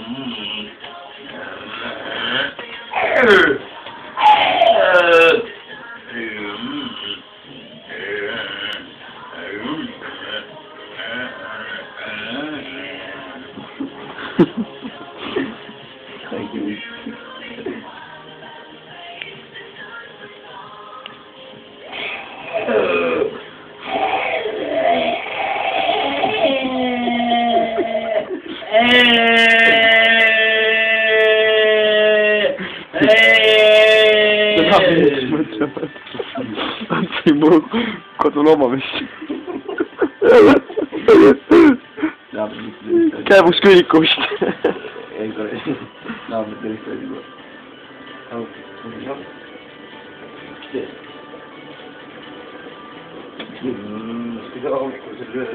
Thank you. Anzi, quando l'uomo avesse... Kaj boš kaj košt? No, devi stare di qua. Spiegavo come cose due.